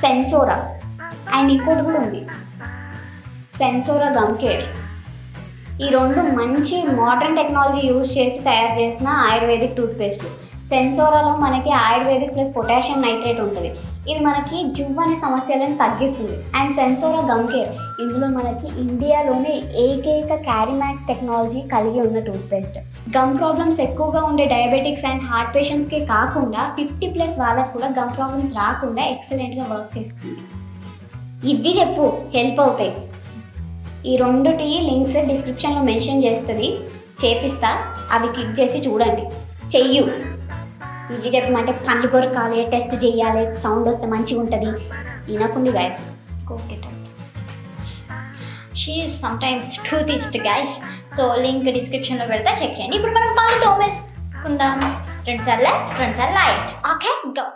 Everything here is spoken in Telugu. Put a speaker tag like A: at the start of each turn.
A: సెన్సోరా అండ్ ఇంకోటి కూడా ఉంది, సెన్సోరా గమ్ కేర్. ఈ రెండు మంచి మోడర్న్ టెక్నాలజీ యూజ్ చేసి తయారు చేసిన ఆయుర్వేదిక్ టూత్పేస్ట్లు. సెన్సోరాలో మనకి ఆయుర్వేదిక్ ప్లస్ పొటాషియం నైట్రేట్ ఉంటుంది. ఇది మనకి జువ్వు అనే సమస్యలను తగ్గిస్తుంది. అండ్ సెన్సోరా గమ్ కేర్, ఇందులో మనకి ఇండియాలోనే ఏకైక క్యారీమాక్స్ టెక్నాలజీ కలిగి ఉన్న టూత్పేస్ట్. గమ్ ప్రాబ్లమ్స్ ఎక్కువగా ఉండే డయాబెటిక్స్ అండ్ హార్ట్ పేషెంట్స్కే కాకుండా 50+ వాళ్ళకు కూడా గమ్ ప్రాబ్లమ్స్ రాకుండా ఎక్సలెంట్గా వర్క్ చేస్తుంది. ఇవి చెప్పు, హెల్ప్ అవుతాయి. ఈ రెండుటి లింక్స్ డిస్క్రిప్షన్లో మెన్షన్ చేస్తుంది, చేపిస్తా. అవి క్లిక్ చేసి చూడండి. చెయ్యు. ఇవి చెప్పమంటే పండ్లు కొరకాలి, టెస్ట్ చేయాలి, సౌండ్ వస్తే మంచిగా ఉంటుంది. వినకుండి guys, okay. She is sometimes tourist guys. So link డిస్క్రిప్షన్లో పెడతా, చెక్ చేయండి. ఇప్పుడు మనం పళ్ళు తోమేసుకుందాం. 2 సార్లు లెఫ్ట్, 2 సార్లు రైట్. Okay, go.